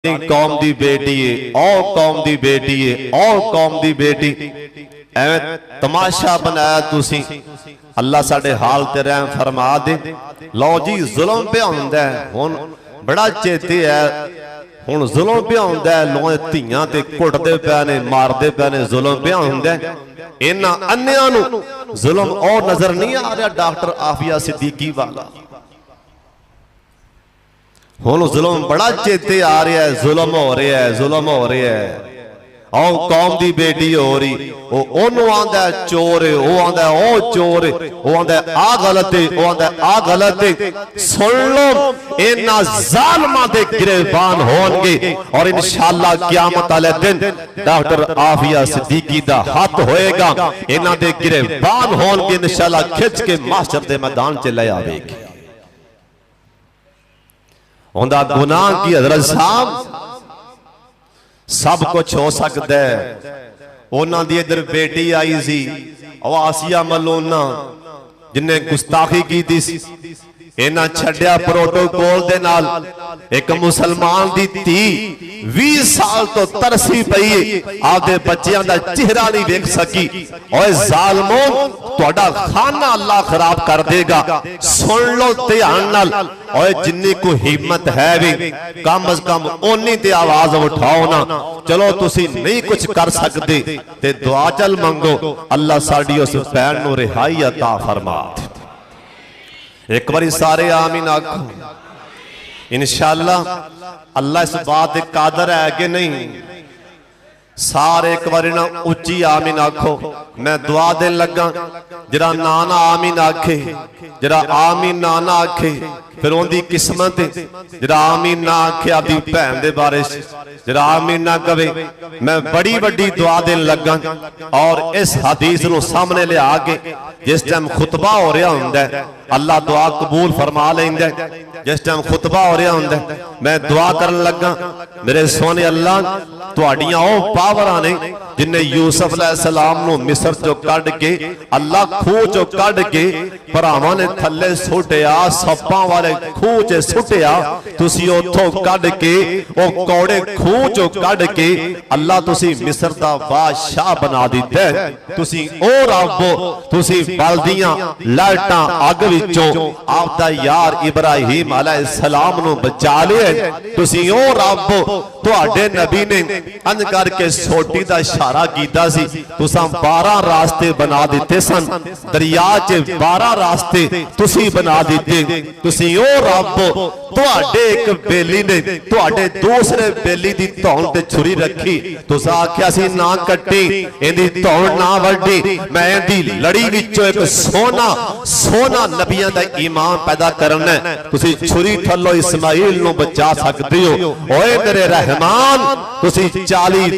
कौम दी बेटी है, और कौम दी बेटी है, और कौम दी बेटी, एवें तमाशा बनाया तुसी। अल्लाह साडे हाल ते रहम फरमा दे। लो जी जुल्म पे हुंदा है, हुण बड़ा चेते है, हुण जुल्म पे हुंदा है, लोग धीआं ते कुटदे पए ने, मारदे पए ने, जुल्म पे हुंदा है। इन्हां अन्नियां नूं जुल्म और नजर नहीं आ रहा डॉक्टर आफिया सिद्दीकी वाला। हुण जुल्म बड़ा चेते आ रहा है, जुल्म हो रहा है, जुल्म हो रहा है। और कौम दी बेटी हो रही, ओनू आंदा है चोर है, वो आंदा है ओ चोर है, वो आंदा है आ गलत है, वो आंदा है आ गलत है। सुन लो इन्हां जालिमां दे गिरबान होणगे और इंशाअल्लाह क़यामत वाले दिन डॉक्टर आफिया सिद्दीकी दा हाथ होएगा, इन्हां दे गिरबान होणगे इंशाअल्लाह, खिंच के माशर दे मैदान च ले आवेगी। उनका गुनाह की हजरत साहब सब कुछ हो सकता है। उन्होंने इधर बेटी आई सी आसिया मलोना जिन्हें गुस्ताखी की थी, इन्हें छड्या प्रोटोकॉल दे नाल। एक मुसलमान दी धी 20 साल तो तरसी पई आपदे बच्चियां दा चेहरा नहीं देख सकी। ओए जालमों तुहाडा खाना अल्लाह खराब कर देगा। सुन लो ध्यान नाल। ओए जिन्नी को हिम्मत है भी कम अज कम ओनी ते आवाज उठाओ ना। चलो तुसी नहीं कुछ कर सकते ते दुआ चल मंगो, अल्लाह साडी उस भैन नूं रिहाई अता फरमा दे। एक बारी सारे आमीन आखो। इंशाअल्लाह अल्लाह इस बात के कादर है कि नहीं। सारे एक बारी ना उच्ची आमीन आखो। मैं दुआ देन लगा, जरा नाना आमीन आखे, जरा आमीन नाना आखे फिर उनकी किस्मत, जरा आमीन ना आखे आपकी भैन दे बारे, जरा आमीन ना कवे। मैं बड़ी बड़ी दुआ देन लगा और इस हदीस को सामने लिया के जिस टाइम खुतबा हो रहा हुंदा है अल्लाह दुआ कबूल फरमा लेंदा है। जिस टाइम खुतबा हो रहा हुंदा है मैं दुआ करन लगा, मेरे सोने अल्लाह तुहाड़ियां ओ पावरां ने जिन्हें यूसुफ अलैहिस्सलाम नूं मिस्र चों कढ के अल्लाह खूह चों कढ के भरावां ने थल्ले सुटिया, सप्पां वाले खूह च सुटिया, तुसी उथों कढ के ओ कौड़े खूह चों कढ के अल्लाह तुसी मिस्र दा बादशाह बना दिता है। तुसी ओ रब तुसी बलदियां लाइटां अग विचों आपदा यार इब्राहिम अलैहिस्सलाम नूं बचा लिया। तुसी ओ रब तुहाडे नबी ने अंज करके सोटी दा इशारा कीता सी, तुसां 12 रास्ते बना दिते सन, दरिया च 12 रास्ते तुसी बना दिते। तुसी ओ रब तुहाडे एक बेली ने तुहाडे दूसरे बेली दी धौन ते छुरी रखी, तुसां आख्या सी ना कट्टी इहदी धौन ना वड्डी, मैं इहदी लड़ी विचों एक सोना सोना नबियां दा ईमान पैदा करना है। तुसी छुरी थल्लों इस्माइल नूं बचा सकदे हो। ओए मेरे रहमान तुसी 40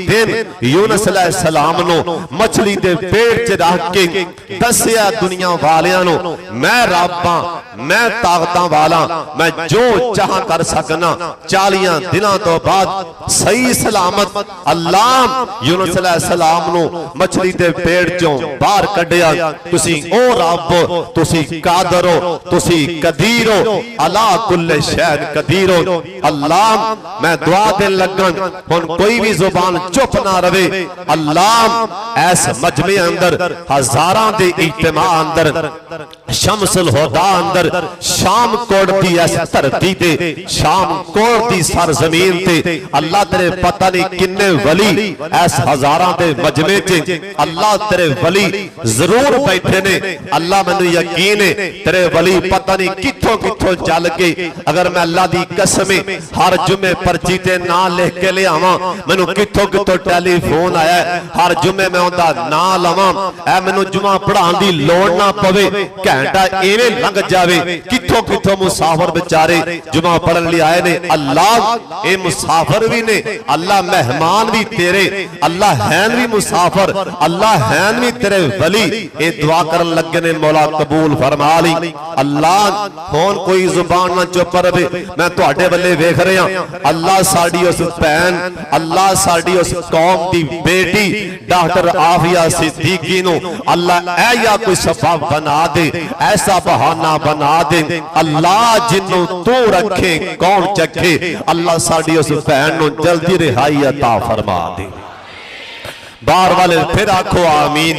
दिन यूनुस अलैहिस्सलाम नूं मछली दे पेट च रख के दस्या दुनिया वालियां नूं मैं रब हां, मैं ताकतां वाला, मैं जो चाह कर सकना। 40 दिनों तो बाद सही सलामत अल्लाह यूनुस अलैहिस्सलाम नूं मछली दे पेट चों बाहर कढिया। तुसी ओ रब तुसी कादर हो, तुसी कदीर हो, अला कुल्ले शैन कदीर हो। अल्लाह मैं दुआ देन लगा हुण कोई भी जुबान चुप ना रवे। अल्लाह ऐस मजमे अंदर हजारां दे इज्तिमा अंदर शमसुल हुदा अंदर शाम कोट दी इस धरती ते शाम कोट दी सरजमीन ते अल्लाह तेरे पता नहीं किन्ने वली ऐस हजारां दे मजमे च अल्लाह तेरे वली जरूर बैठे ने। अल्लाह मैनू यकीन है तेरे वली पता नहीं किथों किथों चल के, अगर मैं अल्लाह दी कसम हर जुमे पर्ची ते ना लिख के लियावां, मैनू किथों किथों टेलीफोन आया, हर जुमे मैं उनका ना लवां, ऐ मैनू जुमा पढ़ाउण दी लोड़ ना पवे, घंटा इवें लंघ जावे। किथों किथों मुसाफिर बेचारे जुमा पढ़न लई आए ने। अल्लाह ए मुसाफिर भी ने, अल्लाह मेहमान भी तेरे, अल्लाह हैन भी मुसाफिर, अल्लाह हैन भी तेरे वली। ए दुआ करन लगे ने मौला कबूल फरमा ली। अल्लाह होन कोई जुबान ना चुप रहे। मैं तुहाडे वल्ले वेख रहा, अल्लाह साडी उस भैन, अल्लाह साडी उस कौम दी बेटी डॉक्टर आफिया सिद्दीकी नूं अल्लाह ऐ या कोई सबब बना दे, ऐसा बहाना बना दे। अल्लाह जिन्नू तू रखे कौन चखे। अल्लाह साडी उस भैन नूं जल्दी रिहाई अता फरमा दे। बार वाले फिर आखो आमीन,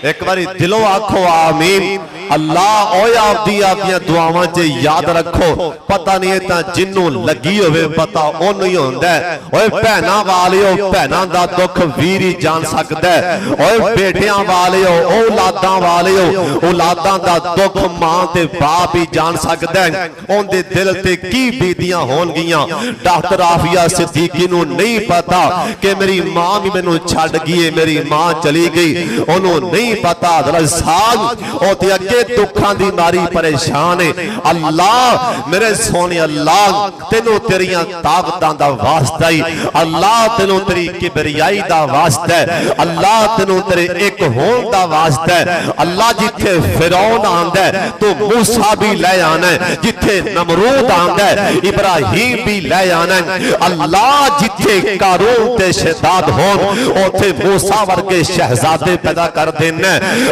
एक बारी दिलों आखो आमीन। अल्लाह ओए आपदी आपदियां दुआवां च याद रखो, पता नहीं तां जिन्नू लगी होवे पता ओनू ही हुंदा है। ओए भैनां वालिओ, भैनां दा दुख वीर ही जान सकदा है। ओए बेटियां वालिओ, औलादां वालिओ, औलादां दा दुख मां ते बाप ही जान सकदा है। ओंदे दिल ते की बीतियां होणगियां। डॉक्टर आफिया सिद्दीकी नू नहीं पता कि मेरी मां भी मैनू छड्ड गई है, मेरी मां चली गई, ओनू नहीं पता। साल ओते अगे दुखा दी मारी परेशान है। अल्लाह मेरे सोने, अल्लाह तेनों तेरिया ताकतां दा वास्ता ही, अल्लाह तेनों तेरी किबरियाई दा वास्ता है, अल्लाह तेनों तेरे एक होण दा वास्ता है। अल्लाह जिथे फिरौन आंदा है तो मूसा भी ले आना है, जिथे नमरूद आंदा है इब्राहिम भी ले आना है। अल्लाह जिथे कारून ते शहजाद होन उथे मूसा वर्गे शहजादे पैदा कर देना।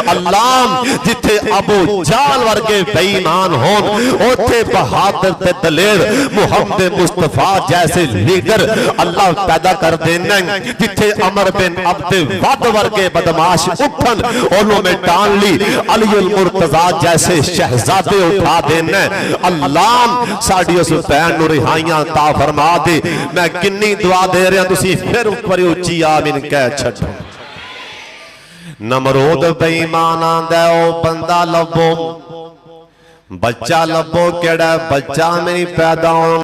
अल्लाह जिथे अबू जाल वर्गे बेईमान होन उथे बहादुर ते दलेर मुहम्मद मुस्तफा जैसे लीडर अल्लाह पैदा कर देना। जिथे अमर बिन अब्द वद वर्गे बदमाश उठन उन्होंने में टान ली, अलीउल मुर्तजा जैसे शहजादे उठा देना। अल्लाह साडी उस भैन नूं रिहाइयां ता फरमा दे। मैं किन्नी दुआ दे रहा, तुसी फिर ऊपर उच्ची आमीन कह छड्डो। नमरूद बेईमान आंदा ओ बंदा लभो, बच्चा लभो, केड़ा बच्चा मेरी पैदा